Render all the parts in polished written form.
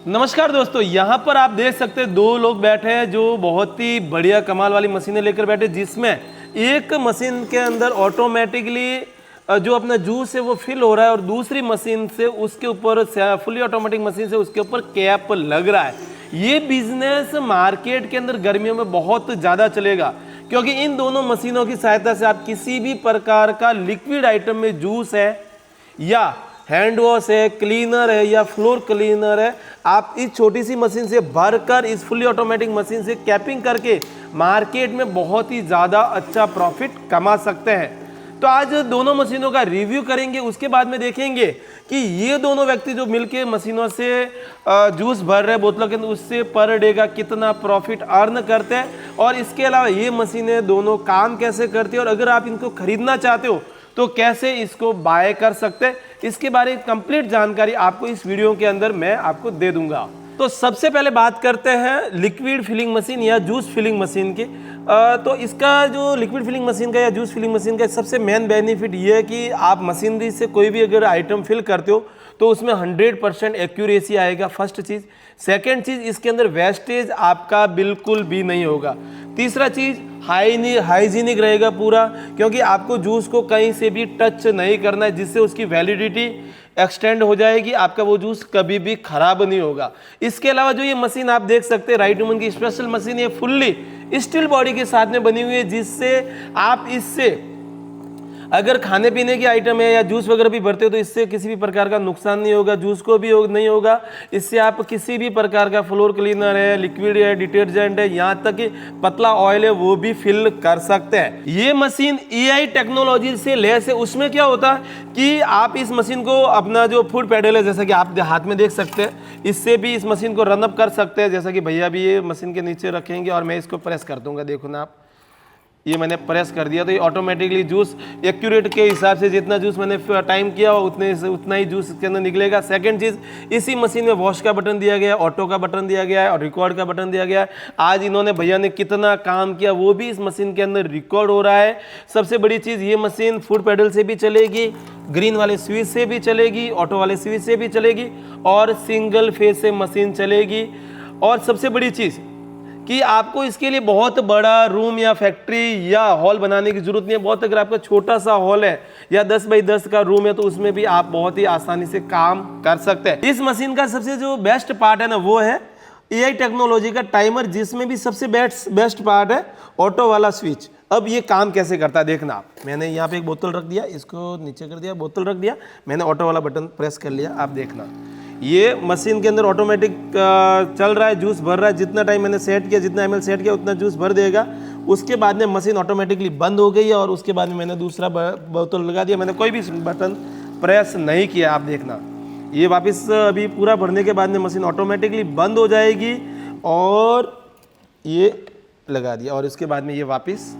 नमस्कार दोस्तों, यहाँ पर आप देख सकते हैं दो लोग बैठे हैं जो बहुत ही बढ़िया कमाल वाली मशीनें लेकर बैठे, जिसमें एक मशीन के अंदर ऑटोमेटिकली जो अपना जूस है वो फिल हो रहा है और दूसरी मशीन से उसके ऊपर फुली ऑटोमेटिक मशीन से उसके ऊपर कैप लग रहा है। ये बिजनेस मार्केट के अंदर गर्मियों में बहुत ज़्यादा चलेगा, क्योंकि इन दोनों मशीनों की सहायता से आप किसी भी प्रकार का लिक्विड आइटम में जूस है या हैंड वॉश है, क्लीनर है या फ्लोर क्लीनर है, आप इस छोटी सी मशीन से भरकर इस फुली ऑटोमेटिक मशीन से कैपिंग करके मार्केट में बहुत ही ज़्यादा अच्छा प्रॉफिट कमा सकते हैं। तो आज दोनों मशीनों का रिव्यू करेंगे, उसके बाद में देखेंगे कि ये दोनों व्यक्ति जो मिलके मशीनों से जूस भर रहे बोतलों के अंदर, उससे पर डे का कितना प्रॉफिट अर्न करते हैं और इसके अलावा ये मशीनें दोनों काम कैसे करती है और अगर आप इनको खरीदना चाहते हो तो कैसे इसको बाय कर सकते हैं, इसके बारे में कंप्लीट जानकारी आपको इस वीडियो के अंदर मैं आपको दे दूंगा। तो सबसे पहले बात करते हैं लिक्विड फिलिंग मशीन या जूस फिलिंग मशीन की। तो इसका जो लिक्विड फिलिंग मशीन का या जूस फिलिंग मशीन का सबसे मेन बेनिफिट ये है कि आप मशीनरी से कोई भी अगर आइटम फिल करते हो तो उसमें 100% एक्यूरेसी आएगा, फर्स्ट चीज़। सेकेंड चीज़, इसके अंदर वेस्टेज आपका बिल्कुल भी नहीं होगा। तीसरा चीज़, हाइजीनिक रहेगा पूरा, क्योंकि आपको जूस को कहीं से भी टच नहीं करना है, जिससे उसकी वैलिडिटी एक्सटेंड हो जाएगी, आपका वो जूस कभी भी खराब नहीं होगा। इसके अलावा जो ये मशीन आप देख सकते हैं राइट वुमन की स्पेशल मशीन, ये फुल्ली स्टील बॉडी के साथ में बनी हुई है, जिससे आप इससे अगर खाने पीने की आइटम है या जूस वगैरह भी भरते हो तो इससे किसी भी प्रकार का नुकसान नहीं होगा, जूस को भी नहीं होगा। इससे आप किसी भी प्रकार का फ्लोर क्लीनर है, लिक्विड है, डिटर्जेंट है, यहाँ तक कि पतला ऑयल है वो भी फिल कर सकते हैं। ये मशीन AI टेक्नोलॉजी से लैस है। उसमें क्या होता है कि आप इस मशीन को अपना जो फुट पैडल है, जैसा कि आप हाथ में देख सकते हैं, इससे भी इस मशीन को रनअप कर सकते हैं। जैसा कि भैया भी ये मशीन के नीचे रखेंगे और मैं इसको प्रेस कर दूंगा, देखो ना आप, ये मैंने प्रेस कर दिया तो ये ऑटोमेटिकली जूस एक्यूरेट के हिसाब से जितना जूस मैंने टाइम किया उतना ही जूस के अंदर निकलेगा। सेकंड चीज़, इसी मशीन में वॉश का बटन दिया गया है, ऑटो का बटन दिया गया है और रिकॉर्ड का बटन दिया गया है। आज इन्होंने भैया ने कितना काम किया वो भी इस मशीन के अंदर रिकॉर्ड हो रहा है। सबसे बड़ी चीज़, ये मशीन फुट पैडल से भी चलेगी, ग्रीन वाले स्विच से भी चलेगी, ऑटो वाले स्विच से भी चलेगी और सिंगल फेज से मशीन चलेगी। और सबसे बड़ी चीज़ कि आपको इसके लिए बहुत बड़ा रूम या फैक्ट्री या हॉल बनाने की जरूरत नहीं है। बहुत अगर आपका छोटा सा हॉल है या 10 बाई 10 का रूम है तो उसमें भी आप बहुत ही आसानी से काम कर सकते हैं। इस मशीन का सबसे जो बेस्ट पार्ट है ना, वो है AI टेक्नोलॉजी का टाइमर, जिसमें भी सबसे बेस्ट पार्ट है ऑटो वाला स्विच। अब ये काम कैसे करता है देखना आप, मैंने यहाँ पे एक बोतल रख दिया, इसको नीचे कर दिया, बोतल रख दिया, मैंने ऑटो वाला बटन प्रेस कर लिया। आप देखना ये मशीन के अंदर ऑटोमेटिक चल रहा है, जूस भर रहा है। जितना टाइम मैंने सेट किया, जितना ml सेट किया उतना जूस भर देगा। उसके बाद में मशीन ऑटोमेटिकली बंद हो गई है और उसके बाद में मैंने दूसरा बोतल लगा दिया, मैंने कोई भी बटन प्रेस नहीं किया। आप देखना ये वापस अभी पूरा भरने के बाद में मशीन ऑटोमेटिकली बंद हो जाएगी और ये लगा दिया और इसके बाद में ये वापस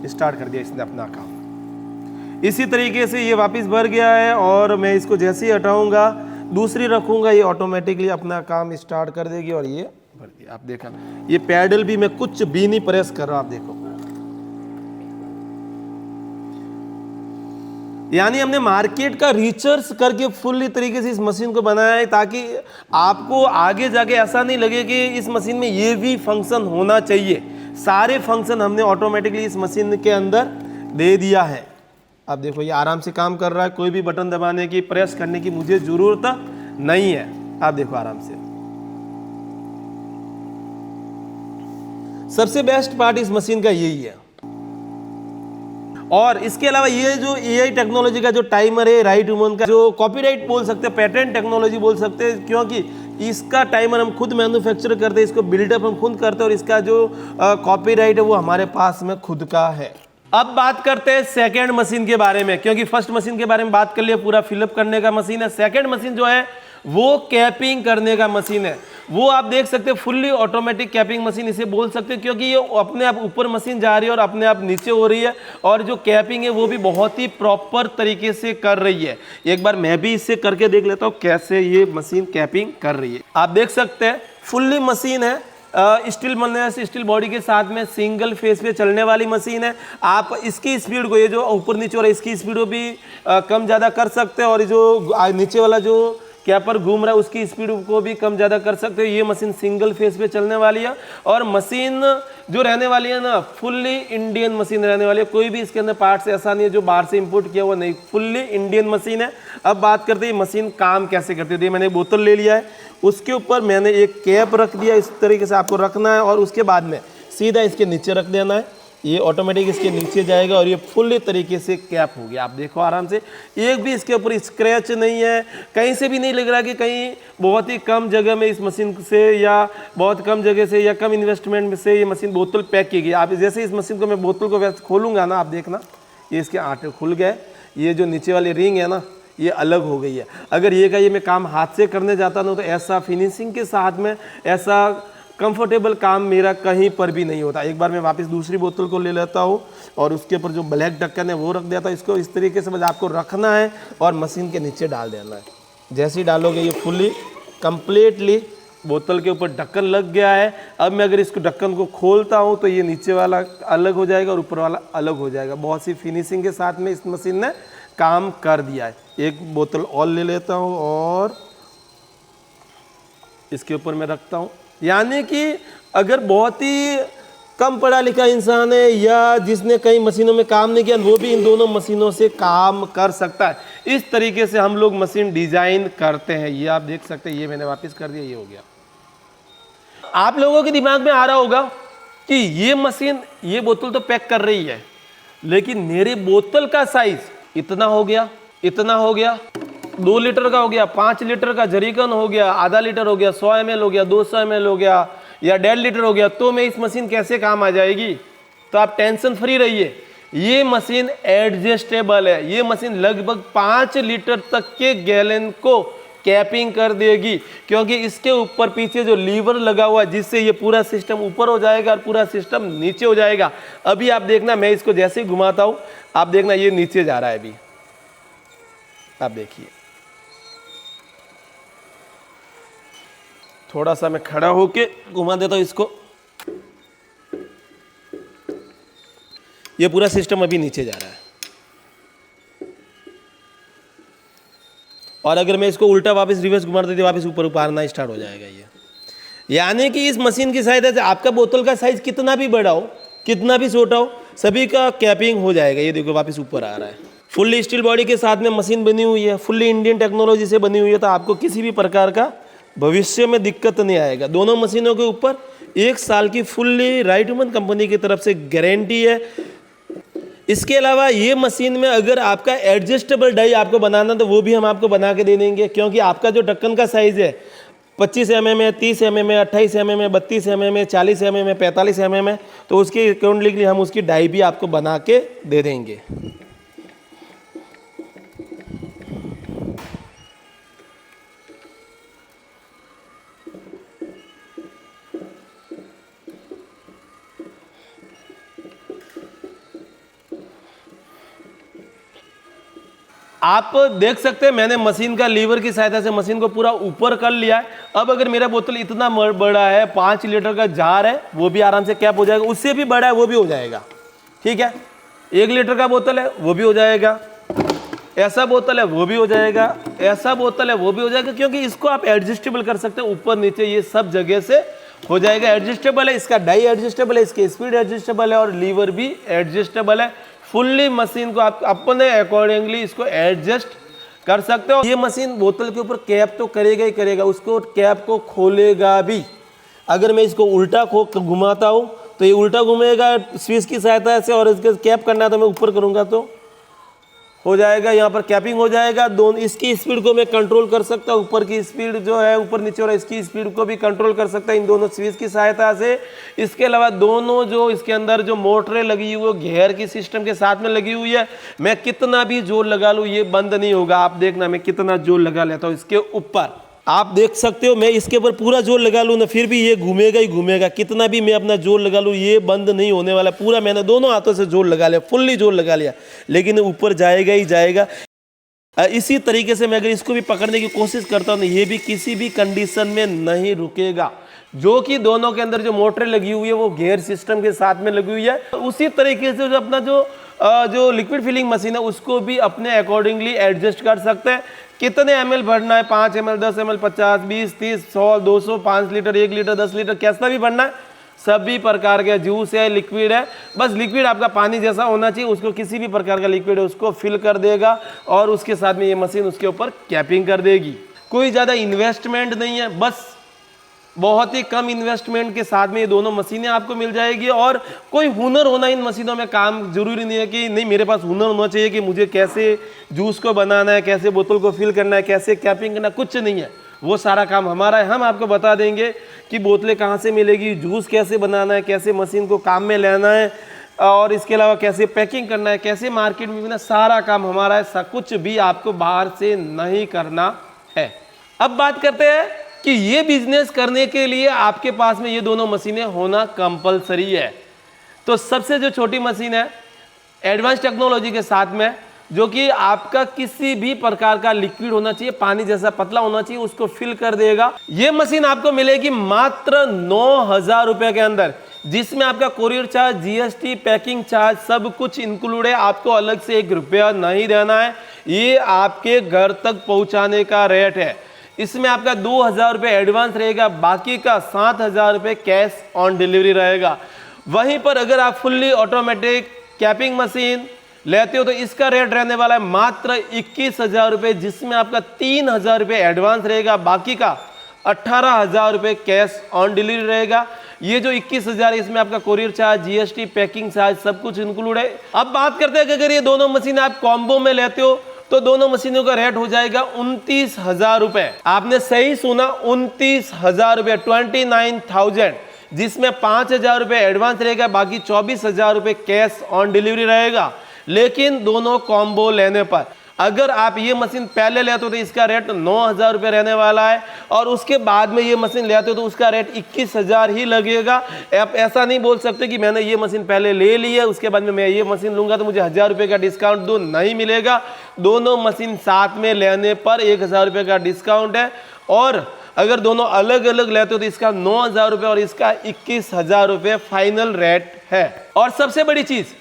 स्टार्ट कर दिया इसने अपना काम। इसी तरीके से ये वापस भर गया है और मैं इसको जैसे ही हटाऊंगा, दूसरी रखूंगा, ये ऑटोमेटिकली अपना काम स्टार्ट कर देगी और ये भर दिया। आप देखा ये पैडल भी मैं कुछ भी नहीं प्रेस कर रहा, आप देखो। यानी हमने मार्केट का रिसर्च करके फुल्ली तरीके से इस मशीन को बनाया है, ताकि आपको आगे जाके ऐसा नहीं लगे कि इस मशीन में ये भी फंक्शन होना चाहिए। सारे फंक्शन हमने ऑटोमेटिकली इस मशीन के अंदर दे दिया है। अब देखो ये आराम से काम कर रहा है, कोई भी बटन दबाने की, प्रेस करने की मुझे जरूरत नहीं है। आप देखो आराम से। सबसे बेस्ट पार्ट इस मशीन का यही है। और इसके अलावा ये जो AI टेक्नोलॉजी का जो टाइमर है, राइट वुमन का जो कॉपीराइट बोल सकते हैं, पेटेंट टेक्नोलॉजी बोल सकते हैं, क्योंकि इसका टाइमर हम खुद मैन्युफैक्चर करते हैं, इसको बिल्डअप हम खुद करते हैं और इसका जो कॉपीराइट है वो हमारे पास में खुद का है। अब बात करते हैं सेकेंड मशीन के बारे में, क्योंकि फर्स्ट मशीन के बारे में बात कर लिया, पूरा फिलअप करने का मशीन है। सेकेंड मशीन जो है वो कैपिंग करने का मशीन है। वो आप देख सकते हैं फुल्ली ऑटोमेटिक कैपिंग मशीन इसे बोल सकते हैं, क्योंकि ये अपने आप ऊपर मशीन जा रही है और अपने आप नीचे हो रही है और जो कैपिंग है वो भी बहुत ही प्रॉपर तरीके से कर रही है। एक बार मैं भी इससे करके देख लेता हूँ कैसे ये मशीन कैपिंग कर रही है। आप देख सकते हैं फुल्ली मशीन है, स्टील बॉडी के साथ में सिंगल फेस पे चलने वाली मशीन है। आप इसकी स्पीड को, ये जो ऊपर नीचे हो रहा है, इसकी स्पीड को भी कम ज़्यादा कर सकते हैं और जो नीचे वाला जो कैपर घूम रहा है उसकी स्पीड को भी कम ज़्यादा कर सकते हो। ये मशीन सिंगल फेस पे चलने वाली है और मशीन जो रहने वाली है ना फुल्ली इंडियन मशीन रहने वाली है। कोई भी इसके अंदर पार्ट्स ऐसा नहीं है जो बाहर से इंपोर्ट किया हुआ, नहीं, फुल्ली इंडियन मशीन है। अब बात करते हैं मशीन काम कैसे करती है। मैंने बोतल ले लिया है, उसके ऊपर मैंने एक कैप रख दिया, इस तरीके से आपको रखना है और उसके बाद में सीधा इसके नीचे रख देना है। ये ऑटोमेटिक इसके नीचे जाएगा और ये फुल्ली तरीके से कैप हो गया। आप देखो आराम से, एक भी इसके ऊपर स्क्रैच नहीं है, कहीं से भी नहीं लग रहा कि कहीं बहुत ही कम जगह में इस मशीन से या बहुत कम जगह से या कम इन्वेस्टमेंट में से ये मशीन बोतल पैक की गई। आप जैसे इस मशीन को मैं बोतल को वैसे खोलूँगा ना, आप देखना ये इसके आटे खुल गए, ये जो नीचे वाली रिंग है ना ये अलग हो गई है। अगर ये का ये मैं काम हाथ से करने जाता ना तो ऐसा फिनिशिंग के साथ में ऐसा कंफर्टेबल काम मेरा कहीं पर भी नहीं होता। एक बार मैं वापस दूसरी बोतल को ले लेता हूँ और उसके ऊपर जो ब्लैक ढक्कन है वो रख देता हूँ। इसको इस तरीके से बस आपको रखना है और मशीन के नीचे डाल देना है। जैसे ही डालोगे ये फुल्ली कंप्लीटली बोतल के ऊपर ढक्कन लग गया है। अब मैं अगर इसको ढक्कन को खोलता हूँ तो ये नीचे वाला अलग हो जाएगा और ऊपर वाला अलग हो जाएगा। बहुत सी फिनिशिंग के साथ में इस मशीन ने काम कर दिया है। एक बोतल और ले लेता हूँ और इसके ऊपर मैं रखता हूँ। यानी कि अगर बहुत ही कम पढ़ा लिखा इंसान है या जिसने कई मशीनों में काम नहीं किया, वो भी इन दोनों मशीनों से काम कर सकता है। इस तरीके से हम लोग मशीन डिजाइन करते हैं। ये आप देख सकते हैं, ये मैंने वापस कर दिया, ये हो गया। आप लोगों के दिमाग में आ रहा होगा कि ये मशीन ये बोतल तो पैक कर रही है, लेकिन मेरे बोतल का साइज इतना हो गया, इतना हो गया, 2 लीटर का हो गया, 5 लीटर का जरीकन हो गया, आधा लीटर हो गया, 100 ml हो गया, 200 ml हो गया या 1.5 लीटर हो गया, तो मैं इस मशीन कैसे काम आ जाएगी? तो आप टेंशन फ्री रहिए, ये मशीन एडजस्टेबल है। ये मशीन लगभग 5 लीटर तक के गैलन को कैपिंग कर देगी, क्योंकि इसके ऊपर पीछे जो लीवर लगा हुआ है जिससे ये पूरा सिस्टम ऊपर हो जाएगा और पूरा सिस्टम नीचे हो जाएगा। अभी आप देखना, मैं इसको जैसे ही घुमाता हूं आप देखना ये नीचे जा रहा है। अभी आप देखिए, थोड़ा सा मैं खड़ा होके घुमा देता हूं इसको, ये पूरा सिस्टम अभी नीचे जा रहा है। और अगर मैं इसको उल्टा वापस रिवर्स घुमा देती वापस ऊपर उतारना स्टार्ट हो जाएगा ये। यानी कि इस मशीन की सहायता से आपका बोतल का साइज कितना भी बड़ा हो, कितना भी छोटा हो, सभी का कैपिंग हो जाएगा। ये देखो वापस ऊपर आ रहा है। फुल्ली स्टील बॉडी के साथ में मशीन बनी हुई है, फुल्ली इंडियन टेक्नोलॉजी से बनी हुई है, तो आपको किसी भी प्रकार का भविष्य में दिक्कत नहीं आएगा। दोनों मशीनों के ऊपर 1 साल की फुल्ली राइट वुमन कंपनी की तरफ से गारंटी है। इसके अलावा ये मशीन में अगर आपका एडजस्टेबल डाई आपको बनाना तो वो भी हम आपको बना के दे देंगे, क्योंकि आपका जो ढक्कन का साइज है 25 mm है, 30 mm है, 28 mm है, 32 mm है, 40 mm है, 45 mm है, तो उसके अकॉर्डिंगली हम उसकी डाई भी आपको बना के दे देंगे। आप देख सकते हैं मैंने मशीन का लीवर की सहायता से मशीन को पूरा ऊपर कर लिया है। अब अगर मेरा बोतल इतना बड़ा है, 5 लीटर का जार है, वो भी आराम से कैप हो जाएगा। उससे भी बड़ा है वो भी हो जाएगा, ठीक है। 1 लीटर का बोतल है वो भी हो जाएगा, ऐसा बोतल है वो भी हो जाएगा, ऐसा बोतल है वो भी हो जाएगा, क्योंकि इसको आप एडजस्टेबल कर सकते हैं, ऊपर नीचे ये सब जगह से हो जाएगा। एडजस्टेबल है, इसका डाई एडजस्टेबल है, इसकी स्पीड एडजस्टेबल है और लीवर भी एडजस्टेबल है। फुल्ली मशीन को आप अपने अकॉर्डिंगली इसको एडजस्ट कर सकते हो। ये मशीन बोतल के ऊपर कैप तो करेगा ही करेगा, उसको कैप को खोलेगा भी। अगर मैं इसको उल्टा घुमाता हूँ तो ये उल्टा घूमेगा स्विच की सहायता से, और इसके कैप करना है तो मैं ऊपर करूँगा तो हो जाएगा, यहाँ पर कैपिंग हो जाएगा। दोनों इसकी स्पीड को मैं कंट्रोल कर सकता हूँ, ऊपर की स्पीड जो है ऊपर नीचे और इसकी स्पीड को भी कंट्रोल कर सकता है इन दोनों स्विच की सहायता से। इसके अलावा दोनों जो इसके अंदर जो मोटरें लगी हुई है घेर की सिस्टम के साथ में लगी हुई है, मैं कितना भी जोर लगा लूँ ये बंद नहीं होगा। आप देखना मैं कितना जोर लगा लेता हूँ इसके ऊपर, आप देख सकते हो। मैं इसके ऊपर पूरा जोर लगा लूँ ना फिर भी ये घूमेगा ही घूमेगा, कितना भी मैं अपना जोर लगा लूँ ये बंद नहीं होने वाला। पूरा मैंने दोनों हाथों से जोर लगा लिया, फुल्ली जोर लगा लिया, लेकिन ऊपर जाएगा ही जाएगा। इसी तरीके से मैं अगर इसको भी पकड़ने की कोशिश करता हूँ ये भी किसी भी कंडीशन में नहीं रुकेगा, जो कि दोनों के अंदर जो मोटरें लगी हुई है वो गियर सिस्टम के साथ में लगी हुई है। उसी तरीके से जो अपना जो जो लिक्विड फिलिंग मशीन है उसको भी अपने अकॉर्डिंगली एडजस्ट कर सकते हैं। कितने ml भरना है, 5 ml, 10 ml, 50, 20, 30, 100, 200, 5 litre, 1 litre, 10 litre, कैसा भी भरना है। सभी प्रकार का जूस है, लिक्विड है, बस लिक्विड आपका पानी जैसा होना चाहिए, उसको किसी भी प्रकार का लिक्विड है उसको फिल कर देगा और उसके साथ में ये मशीन उसके ऊपर कैपिंग कर देगी। कोई ज़्यादा इन्वेस्टमेंट नहीं है, बस बहुत ही कम इन्वेस्टमेंट के साथ में ये दोनों मशीनें आपको मिल जाएगी। और कोई हुनर होना इन मशीनों में काम जरूरी नहीं है कि नहीं मेरे पास हुनर होना चाहिए कि मुझे कैसे जूस को बनाना है, कैसे बोतल को फिल करना है, कैसे कैपिंग करना है, कुछ नहीं है। वो सारा काम हमारा है। हम आपको बता देंगे कि बोतलें कहाँ से मिलेगी, जूस कैसे बनाना है, कैसे मशीन को काम में लेना है और इसके अलावा कैसे पैकिंग करना है, कैसे मार्केट में बिना, सारा काम हमारा है। सब कुछ भी आपको बाहर से नहीं करना है। अब बात करते हैं कि ये बिजनेस करने के लिए आपके पास में ये दोनों मशीनें होना कंपलसरी है। तो सबसे जो छोटी मशीन है एडवांस टेक्नोलॉजी के साथ में, जो कि आपका किसी भी प्रकार का लिक्विड होना चाहिए, पानी जैसा पतला होना चाहिए, उसको फिल कर देगा। ये मशीन आपको मिलेगी मात्र 9,000 रुपए के अंदर, जिसमें आपका courier charge, GST, packing charge सब कुछ इंक्लूड है। आपको अलग से 1 रुपया नहीं देना है। ये आपके घर तक पहुंचाने का रेट है। इसमें आपका 2,000 रुपये एडवांस रहेगा, बाकी का 7,000 रुपये कैश ऑन डिलीवरी रहेगा। वहीं पर अगर आप फुल्ली ऑटोमेटिक कैपिंग मशीन लेते हो तो इसका रेट रहने वाला है मात्र 21,000 रुपये, जिसमें आपका 3,000 रुपये एडवांस रहेगा, बाकी का 18,000 रुपये कैश ऑन डिलीवरी रहेगा। ये जो 21,000 है इसमें आपका courier charge, GST, packing charge सब कुछ इंक्लूड है। अब बात करते हैं कि अगर ये दोनों मशीन आप कॉम्बो में लेते हो तो दोनों मशीनों का रेट हो जाएगा 29,000 रुपए। आपने सही सुना, 29,000 रुपए, 29,000, जिसमें 5,000 रुपए एडवांस रहेगा, बाकी 24,000 रुपए कैश ऑन डिलीवरी रहेगा। लेकिन दोनों कॉम्बो लेने पर अगर आप ये मशीन पहले लेते हो तो इसका रेट 9,000 रुपये रहने वाला है, और उसके बाद में ये मशीन लेते हो तो उसका रेट 21,000 ही लगेगा। आप ऐसा नहीं बोल सकते कि मैंने ये मशीन पहले ले ली है उसके बाद में मैं ये मशीन लूंगा तो मुझे 1,000 रुपये का डिस्काउंट दो, नहीं मिलेगा। दोनों मशीन साथ में लेने पर 1,000 रुपये का डिस्काउंट है, और अगर दोनों अलग अलग लेते हो तो इसका 9,000 रुपये और इसका 21,000 रुपये फाइनल रेट है। और सबसे बड़ी चीज,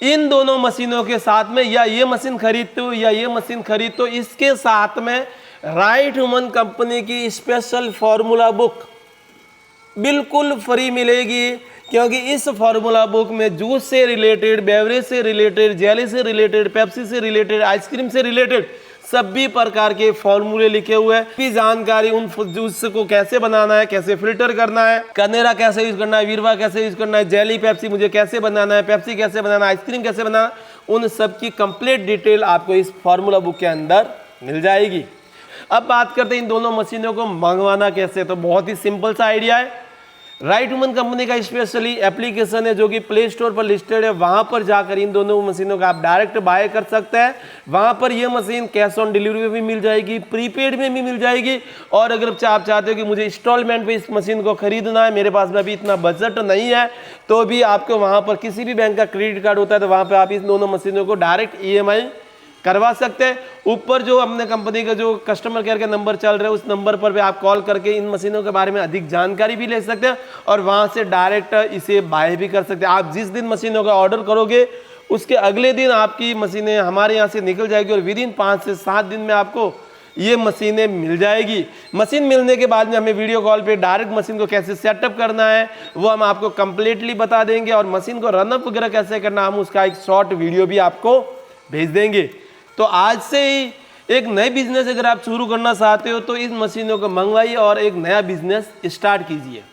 इन दोनों मशीनों के साथ में या ये मशीन खरीदते हो या ये मशीन खरीदते हो, इसके साथ में राइट ह्यूमन कंपनी की स्पेशल फॉर्मूला बुक बिल्कुल फ्री मिलेगी, क्योंकि इस फॉर्मूला बुक में जूस से रिलेटेड, बेवरेज से रिलेटेड, जेली से रिलेटेड, पेप्सी से रिलेटेड, आइसक्रीम से रिलेटेड सभी प्रकार के फॉर्मूले लिखे हुए हैं। भी जानकारी उन जूस को कैसे बनाना है, कैसे फिल्टर करना है, कनेरा कैसे यूज करना है, वीरवा कैसे यूज करना है, जेली पेप्सी मुझे कैसे बनाना है, पेप्सी कैसे बनाना है, आइसक्रीम कैसे बनाना है, उन सब की कंप्लीट डिटेल आपको इस फॉर्मूला बुक के अंदर मिल जाएगी। अब बात करते हैं इन दोनों मशीनों को मंगवाना कैसे। तो बहुत ही सिंपल सा आइडिया है। राइट ह्यूमन कंपनी का स्पेशली एप्लीकेशन है जो कि प्ले स्टोर पर लिस्टेड है, वहां पर जाकर इन दोनों मशीनों का आप डायरेक्ट बाय कर सकते हैं। वहां पर ये मशीन कैश ऑन डिलीवरी में भी मिल जाएगी, प्रीपेड में भी मिल जाएगी, और अगर आप चाहते हो कि मुझे इंस्टॉलमेंट पे इस मशीन को खरीदना है, मेरे पास में अभी इतना बजट नहीं है, तो भी आपको वहां पर किसी भी बैंक का क्रेडिट कार्ड होता है तो वहां पर आप इन दोनों मशीनों को डायरेक्ट EMI करवा सकते हैं। ऊपर जो अपने कंपनी का जो कस्टमर केयर का नंबर चल रहा है उस नंबर पर भी आप कॉल करके इन मशीनों के बारे में अधिक जानकारी भी ले सकते हैं, और वहां से डायरेक्ट इसे बाय भी कर सकते हैं। आप जिस दिन मशीनों का ऑर्डर करोगे उसके अगले दिन आपकी मशीनें हमारे यहाँ से निकल जाएगी, और विदिन 5 से 7 दिन में आपको ये मशीनें मिल जाएगी। मशीन मिलने के बाद में हमें वीडियो कॉल पे डायरेक्ट मशीन को कैसे सेटअप करना है वो हम आपको कंप्लीटली बता देंगे, और मशीन को रनअप वगैरह कैसे करना हम उसका एक शॉर्ट वीडियो भी आपको भेज देंगे। तो आज से ही एक नई बिजनेस अगर आप शुरू करना चाहते हो तो इस मशीनों को मंगवाइए और एक नया बिजनेस स्टार्ट कीजिए।